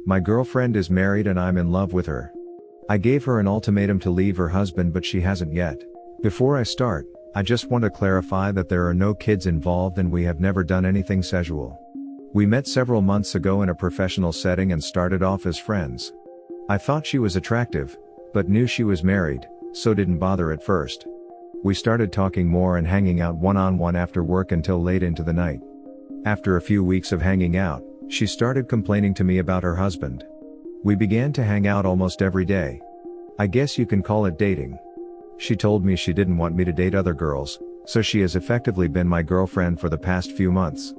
My girlfriend is married and I'm in love with her. I gave her an ultimatum to leave her husband, but she hasn't yet. Before I start, I just want to clarify that there are no kids involved and we have never done anything sexual. We met several months ago in a professional setting and started off as friends. I thought she was attractive, but knew she was married, so didn't bother at first. We started talking more and hanging out one-on-one after work until late into the night. After a few weeks of hanging out, she started complaining to me about her husband. We began to hang out almost every day. I guess you can call it dating. She told me she didn't want me to date other girls, so she has effectively been my girlfriend for the past few months.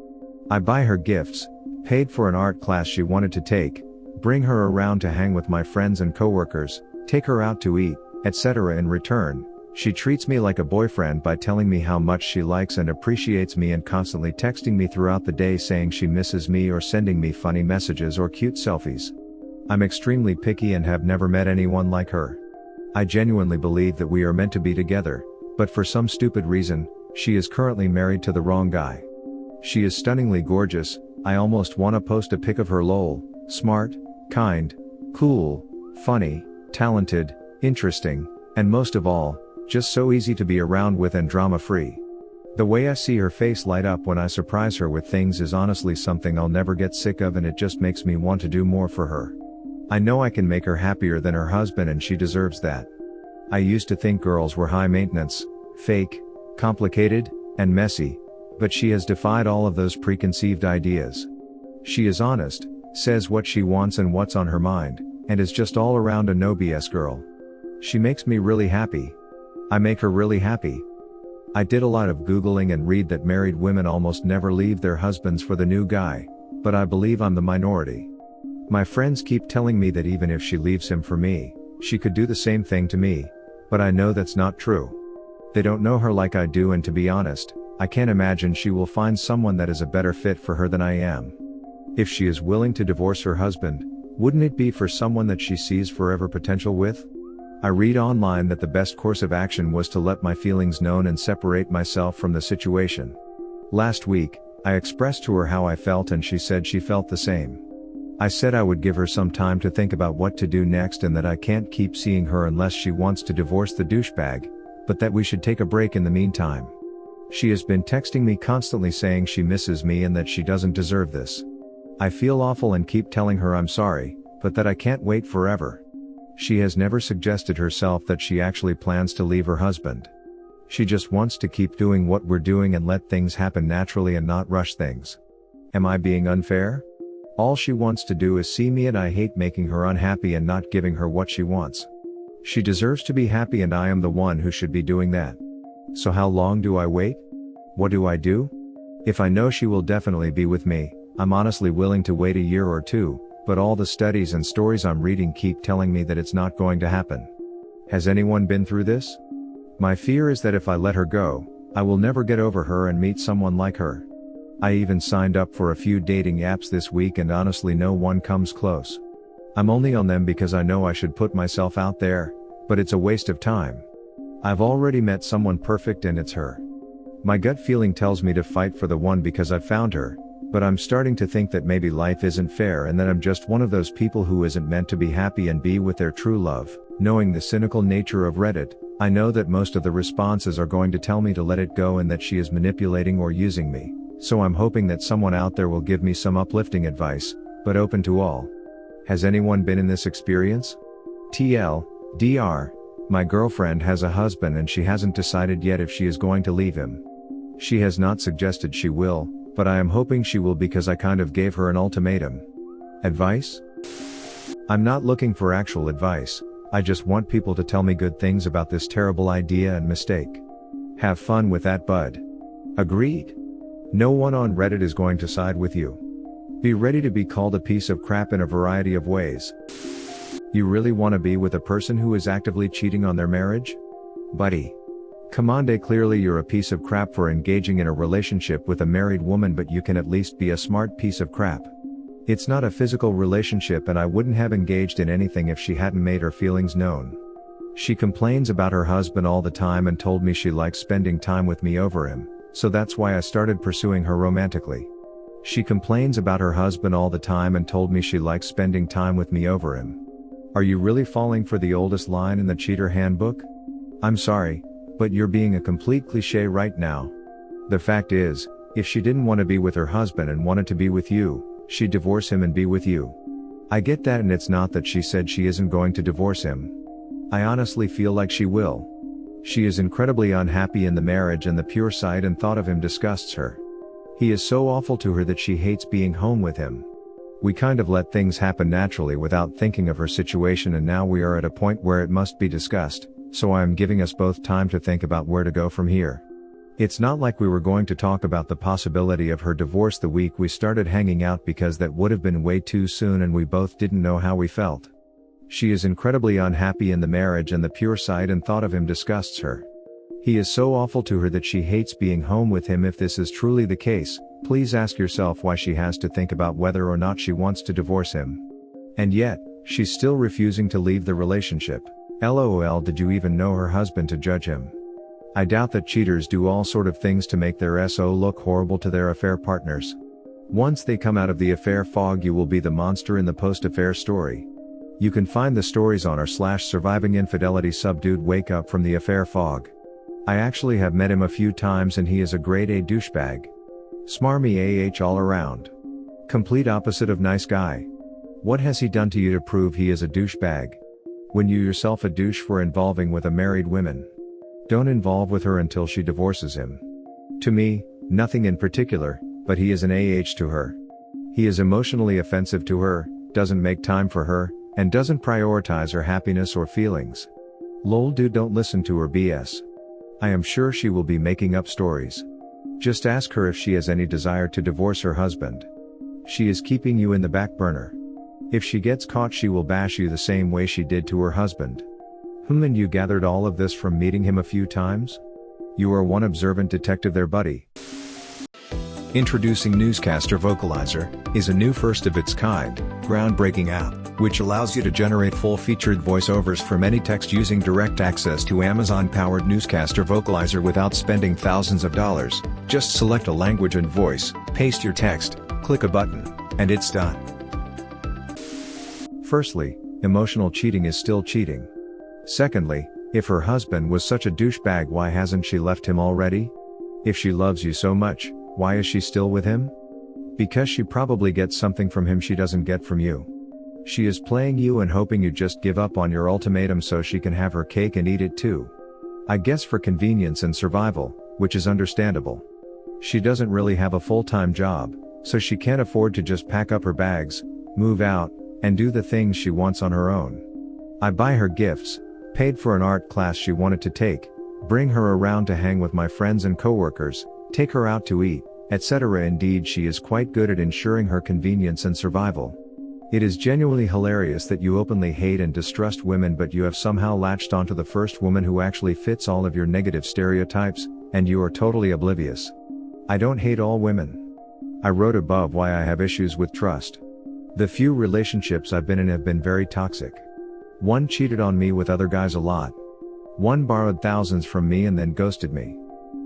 I buy her gifts, paid for an art class she wanted to take, bring her around to hang with my friends and coworkers, take her out to eat, etc. In return, she treats me like a boyfriend by telling me how much she likes and appreciates me and constantly texting me throughout the day saying she misses me or sending me funny messages or cute selfies. I'm extremely picky and have never met anyone like her. I genuinely believe that we are meant to be together, but for some stupid reason, she is currently married to the wrong guy. She is stunningly gorgeous. I almost wanna post a pic of her. Lol, smart, kind, cool, funny, talented, interesting, and most of all, just so easy to be around with and drama-free. The way I see her face light up when I surprise her with things is honestly something I'll never get sick of, and it just makes me want to do more for her. I know I can make her happier than her husband and she deserves that. I used to think girls were high maintenance, fake, complicated, and messy, but she has defied all of those preconceived ideas. She is honest, says what she wants and what's on her mind, and is just all around a no BS girl. She makes me really happy. I make her really happy. I did a lot of Googling and read that married women almost never leave their husbands for the new guy, but I believe I'm the minority. My friends keep telling me that even if she leaves him for me, she could do the same thing to me, but I know that's not true. They don't know her like I do, and to be honest, I can't imagine she will find someone that is a better fit for her than I am. If she is willing to divorce her husband, wouldn't it be for someone that she sees forever potential with? I read online that the best course of action was to let my feelings known and separate myself from the situation. Last week, I expressed to her how I felt and she said she felt the same. I said I would give her some time to think about what to do next and that I can't keep seeing her unless she wants to divorce the douchebag, but that we should take a break in the meantime. She has been texting me constantly saying she misses me and that she doesn't deserve this. I feel awful and keep telling her I'm sorry, but that I can't wait forever. She has never suggested herself that she actually plans to leave her husband. She just wants to keep doing what we're doing and let things happen naturally and not rush things. Am I being unfair? All she wants to do is see me and I hate making her unhappy and not giving her what she wants. She deserves to be happy and I am the one who should be doing that. So how long do I wait? What do I do? If I know she will definitely be with me, I'm honestly willing to wait a year or two, but all the studies and stories I'm reading keep telling me that it's not going to happen. Has anyone been through this? My fear is that if I let her go, I will never get over her and meet someone like her. I even signed up for a few dating apps this week and honestly no one comes close. I'm only on them because I know I should put myself out there, but it's a waste of time. I've already met someone perfect and it's her. My gut feeling tells me to fight for the one because I've found her, but I'm starting to think that maybe life isn't fair and that I'm just one of those people who isn't meant to be happy and be with their true love. Knowing the cynical nature of Reddit, I know that most of the responses are going to tell me to let it go and that she is manipulating or using me, so I'm hoping that someone out there will give me some uplifting advice, but open to all. Has anyone been in this experience? TLDR, my girlfriend has a husband and she hasn't decided yet if she is going to leave him. She has not suggested she will, but I am hoping she will because I kind of gave her an ultimatum. Advice? I'm not looking for actual advice, I just want people to tell me good things about this terrible idea and mistake. Have fun with that, bud. Agreed? No one on Reddit is going to side with you. Be ready to be called a piece of crap in a variety of ways. You really want to be with a person who is actively cheating on their marriage? Buddy. Come on, clearly you're a piece of crap for engaging in a relationship with a married woman, but you can at least be a smart piece of crap. It's not a physical relationship and I wouldn't have engaged in anything if she hadn't made her feelings known. She complains about her husband all the time and told me she likes spending time with me over him, so that's why I started pursuing her romantically. She complains about her husband all the time and told me she likes spending time with me over him. Are you really falling for the oldest line in the cheater handbook? I'm sorry, but you're being a complete cliché right now. The fact is, if she didn't want to be with her husband and wanted to be with you, she'd divorce him and be with you. I get that, and it's not that she said she isn't going to divorce him. I honestly feel like she will. She is incredibly unhappy in the marriage, and the pure sight and thought of him disgusts her. He is so awful to her that she hates being home with him. We kind of let things happen naturally without thinking of her situation, and now we are at a point where it must be discussed, so I am giving us both time to think about where to go from here. It's not like we were going to talk about the possibility of her divorce the week we started hanging out, because that would have been way too soon and we both didn't know how we felt. She is incredibly unhappy in the marriage, and the pure sight and thought of him disgusts her. He is so awful to her that she hates being home with him. If this is truly the case, please ask yourself why she has to think about whether or not she wants to divorce him. And yet, she's still refusing to leave the relationship. LOL, did you even know her husband to judge him? I doubt that cheaters do all sort of things to make their SO look horrible to their affair partners. Once they come out of the affair fog, you will be the monster in the post-affair story. You can find the stories on r/surviving infidelity subdued wake up from the affair fog. I actually have met him a few times, and he is a grade A douchebag. Smarmy AH all around. Complete opposite of nice guy. What has he done to you to prove he is a douchebag? When you yourself a douche for involving with a married woman. Don't involve with her until she divorces him. To me, nothing in particular, but he is an AH to her. He is emotionally offensive to her, doesn't make time for her, and doesn't prioritize her happiness or feelings. Lol, dude, don't listen to her BS. I am sure she will be making up stories. Just ask her if she has any desire to divorce her husband. She is keeping you in the back burner. If she gets caught, she will bash you the same way she did to her husband. And you gathered all of this from meeting him a few times? You are one observant detective there, buddy. Introducing Newscaster Vocalizer is a new first-of-its-kind, groundbreaking app, which allows you to generate full-featured voiceovers from any text using direct access to Amazon-powered Newscaster Vocalizer without spending thousands of dollars. Just select a language and voice, paste your text, click a button, and it's done. Firstly, emotional cheating is still cheating. Secondly, if her husband was such a douchebag, why hasn't she left him already? If she loves you so much, why is she still with him? Because she probably gets something from him she doesn't get from you. She is playing you and hoping you just give up on your ultimatum so she can have her cake and eat it too. I guess for convenience and survival, which is understandable. She doesn't really have a full-time job, so she can't afford to just pack up her bags, move out, and do the things she wants on her own. I buy her gifts, paid for an art class she wanted to take, bring her around to hang with my friends and coworkers, take her out to eat, etc. Indeed, she is quite good at ensuring her convenience and survival. It is genuinely hilarious that you openly hate and distrust women, but you have somehow latched onto the first woman who actually fits all of your negative stereotypes, and you are totally oblivious. I don't hate all women. I wrote above why I have issues with trust. The few relationships I've been in have been very toxic. One cheated on me with other guys a lot. One borrowed thousands from me and then ghosted me.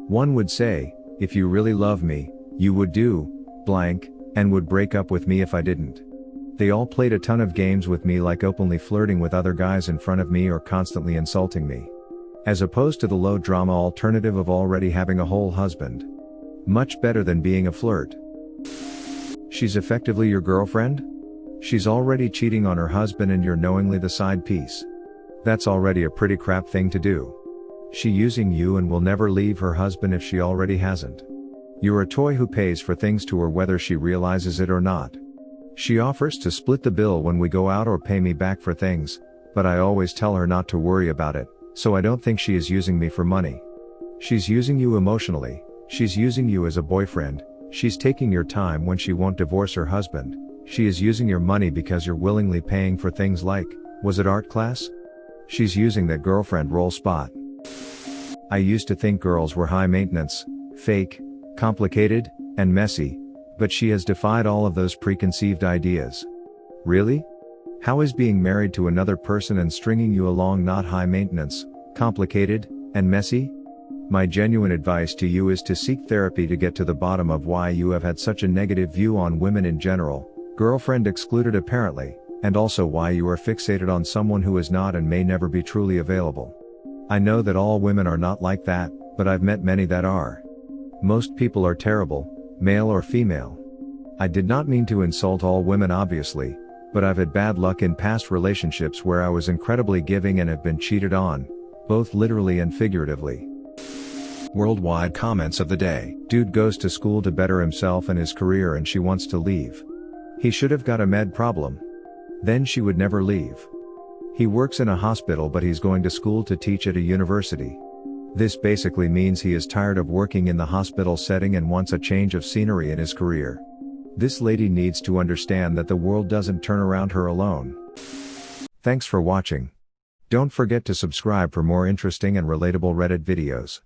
One would say, if you really love me, you would do, blank, and would break up with me if I didn't. They all played a ton of games with me, like openly flirting with other guys in front of me or constantly insulting me. As opposed to the low drama alternative of already having a whole husband. Much better than being a flirt. She's effectively your girlfriend? She's already cheating on her husband and you're knowingly the side piece. That's already a pretty crap thing to do. She using you and will never leave her husband if she already hasn't. You're a toy who pays for things to her whether she realizes it or not. She offers to split the bill when we go out or pay me back for things, but I always tell her not to worry about it, so I don't think she is using me for money. She's using you emotionally, she's using you as a boyfriend, she's taking your time when she won't divorce her husband. She is using your money because you're willingly paying for things like, was it art class? She's using that girlfriend role spot. I used to think girls were high maintenance, fake, complicated, and messy, but she has defied all of those preconceived ideas. Really? How is being married to another person and stringing you along not high maintenance, complicated, and messy? My genuine advice to you is to seek therapy to get to the bottom of why you have had such a negative view on women in general, girlfriend excluded apparently, and also why you are fixated on someone who is not and may never be truly available. I know that all women are not like that, but I've met many that are. Most people are terrible, male or female. I did not mean to insult all women obviously, but I've had bad luck in past relationships where I was incredibly giving and have been cheated on, both literally and figuratively. Worldwide comments of the day. Dude goes to school to better himself and his career and she wants to leave. He should have got a med problem. Then she would never leave. He works in a hospital but he's going to school to teach at a university. This basically means he is tired of working in the hospital setting and wants a change of scenery in his career. This lady needs to understand that the world doesn't turn around her alone. Thanks for watching. Don't forget to subscribe for more interesting and relatable Reddit videos.